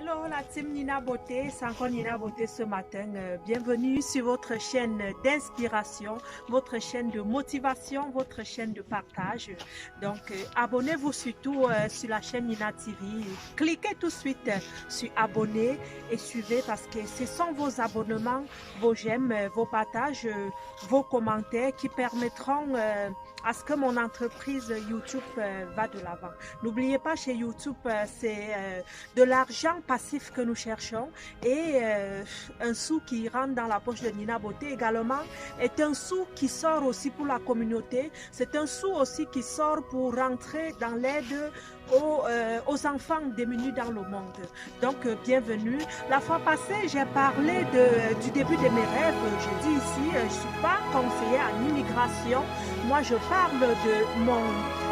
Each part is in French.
Hello la team Nina Beauté, c'est encore Nina Beauté ce matin. Bienvenue sur votre chaîne d'inspiration, votre chaîne de motivation, votre chaîne de partage. Donc abonnez-vous surtout sur la chaîne Nina TV. Cliquez tout de suite sur abonner et suivez parce que ce sont vos abonnements, vos j'aime, vos partages, vos commentaires qui permettront à ce que mon entreprise YouTube va de l'avant. N'oubliez pas, chez YouTube, c'est de l'argent passif que nous cherchons et un sou qui rentre dans la poche de Nina Beauté également est un sou qui sort aussi pour la communauté. C'est un sou aussi qui sort pour rentrer dans l'aide aux enfants démunis dans le monde. Donc, bienvenue. La fois passée, j'ai parlé du début de mes rêves. Je dis ici, je ne suis pas conseillère en immigration. Moi, je parle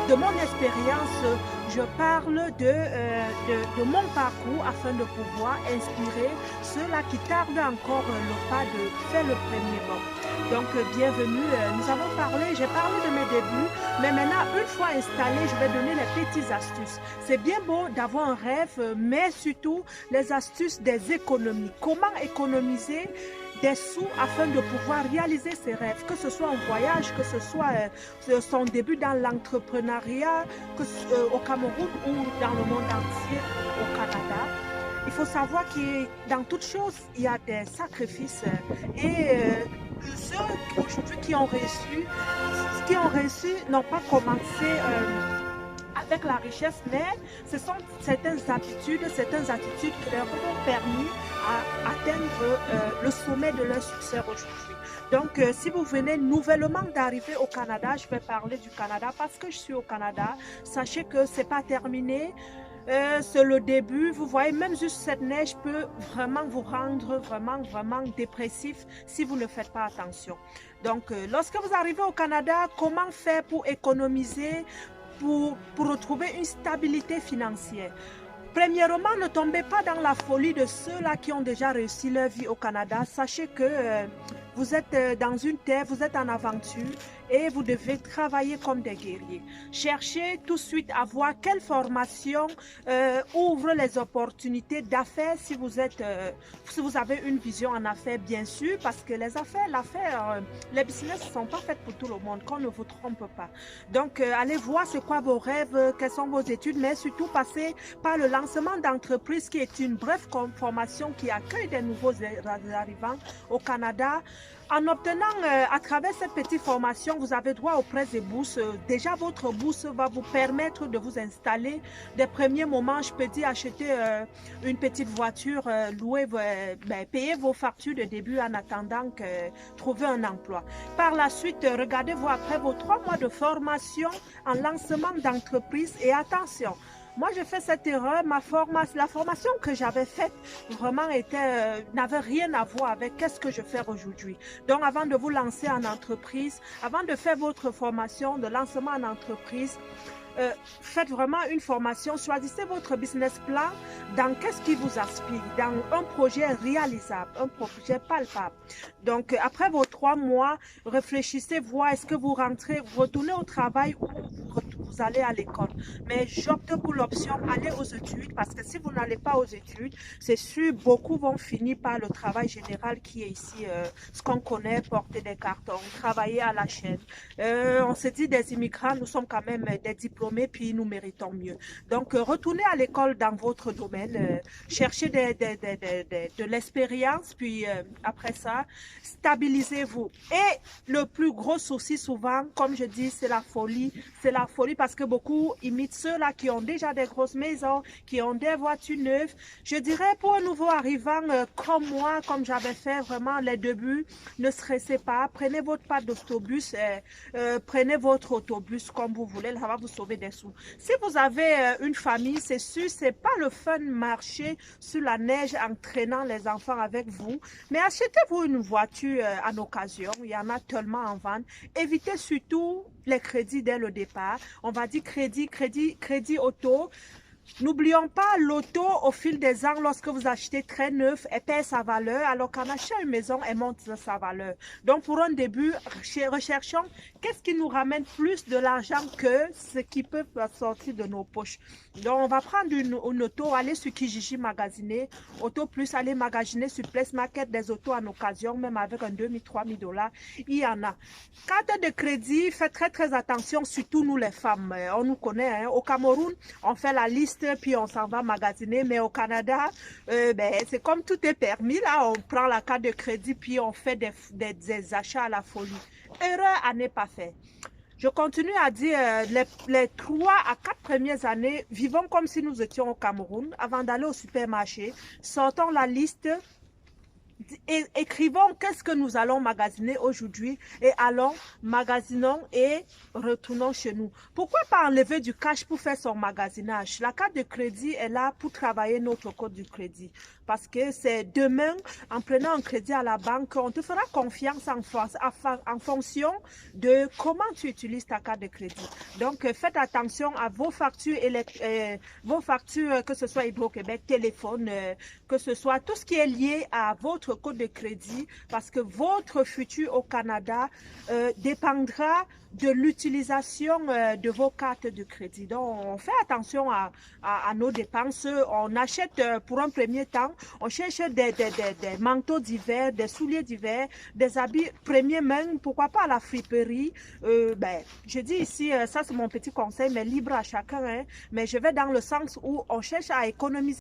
de mon expérience. Je parle de mon parcours afin de pouvoir inspirer ceux-là qui tardent encore le pas de faire le premier pas. Donc, bienvenue. Nous avons parlé, j'ai parlé de mes débuts, mais maintenant, une fois installé, je vais donner les petites astuces. C'est bien beau d'avoir un rêve, mais surtout les astuces des économies. Comment économiser des sous afin de pouvoir réaliser ses rêves, que ce soit en voyage, que ce soit son début dans l'entrepreneuriat au Cameroun ou dans le monde entier, au Canada. Il faut savoir que dans toute chose, il y a des sacrifices et ceux aujourd'hui qui ont reçu n'ont pas commencé avec la richesse, mais ce sont certaines attitudes qui leur ont permis à atteindre le sommet de leur succès aujourd'hui. Donc, si vous venez nouvellement d'arriver au Canada, je vais parler du Canada parce que je suis au Canada. Sachez que ce n'est pas terminé. C'est le début. Vous voyez, même juste cette neige peut vraiment vous rendre vraiment dépressif si vous ne faites pas attention. Donc, lorsque vous arrivez au Canada, comment faire pour économiser, pour retrouver une stabilité financière? Premièrement, ne tombez pas dans la folie de ceux-là qui ont déjà réussi leur vie au Canada. Sachez que vous êtes dans une terre, vous êtes en aventure et vous devez travailler comme des guerriers. Cherchez tout de suite à voir quelle formation ouvre les opportunités d'affaires si vous avez une vision en affaires, bien sûr, parce que les les business ne sont pas faits pour tout le monde, qu'on ne vous trompe pas. Donc, allez voir c'est quoi vos rêves, quelles sont vos études, mais surtout passez par le lancement d'entreprise qui est une brève formation qui accueille des nouveaux arrivants au Canada. En obtenant à travers cette petite formation, vous avez droit aux prêts et bourses. Déjà, votre bourse va vous permettre de vous installer. Des premiers moments, je peux dire, acheter une petite voiture, payer vos factures de début en attendant que trouver un emploi. Par la suite, regardez-vous après vos 3 mois de formation en lancement d'entreprise et attention. Moi, j'ai fait cette erreur. La formation que j'avais faite vraiment n'avait rien à voir avec qu'est-ce que je fais aujourd'hui. Donc, avant de vous lancer en entreprise, avant de faire votre formation de lancement en entreprise, faites vraiment une formation, choisissez votre business plan dans qu'est-ce qui vous aspire, dans un projet réalisable, un projet palpable. Donc, après vos 3 mois, réfléchissez, voir est-ce que vous retournez au travail ou vous allez à l'école. Mais j'opte pour l'option aller aux études parce que si vous n'allez pas aux études, c'est sûr, beaucoup vont finir par le travail général qui est ici, ce qu'on connaît, porter des cartons, travailler à la chaîne. On se dit des immigrants, nous sommes quand même des diplômés, puis nous méritons mieux. Donc, retournez à l'école dans votre domaine, cherchez de l'expérience, puis après ça, stabilisez-vous. Et le plus gros souci souvent, comme je dis, c'est la folie. C'est la folie parce que beaucoup imitent ceux-là qui ont déjà des grosses maisons, qui ont des voitures neuves. Je dirais pour un nouveau arrivant comme moi, comme j'avais fait vraiment les débuts, ne stressez pas. Prenez votre passe d'autobus, prenez votre autobus comme vous voulez, ça va vous sauver des sous. Si vous avez une famille, c'est sûr, c'est pas le fun marcher sur la neige en traînant les enfants avec vous, mais achetez-vous une voiture en occasion, il y en a tellement en vente. Évitez surtout les crédits dès le départ. On va dire crédit auto. N'oublions pas, l'auto, au fil des ans, lorsque vous achetez très neuf, elle perd sa valeur, alors qu'en achetant une maison, elle monte sa valeur. Donc, pour un début, recherchons qu'est-ce qui nous ramène plus de l'argent que ce qui peut sortir de nos poches. Donc, on va prendre une auto, aller sur Kijiji magasiner, Auto Plus, aller magasiner sur Place Market des autos en occasion, même avec un 2000-3000 $. Il y en a. Carte de crédit, faites très attention, surtout nous les femmes. On nous connaît, hein. Au Cameroun, on fait la liste, puis on s'en va magasiner, mais au Canada, c'est comme tout est permis, là, on prend la carte de crédit, puis on fait des achats à la folie. Erreur à ne pas faire. Je continue à dire, les 3 à 4 premières années, vivons comme si nous étions au Cameroun, avant d'aller au supermarché, sortons la liste, écrivons qu'est-ce que nous allons magasiner aujourd'hui et allons, magasinons et retournons chez nous. Pourquoi pas enlever du cash pour faire son magasinage? La carte de crédit est là pour travailler notre code du crédit. Parce que c'est demain, en prenant un crédit à la banque, on te fera confiance en fonction de comment tu utilises ta carte de crédit. Donc, faites attention à vos factures, que ce soit Hydro-Québec, téléphone, que ce soit tout ce qui est lié à votre code de crédit, parce que votre futur au Canada dépendra de l'utilisation de vos cartes de crédit. Donc, on fait attention à nos dépenses. On achète pour un premier temps, on cherche des manteaux d'hiver, des souliers d'hiver, des habits premier main, pourquoi pas à la friperie. Je dis ici, ça c'est mon petit conseil, mais libre à chacun. Hein, mais je vais dans le sens où on cherche à économiser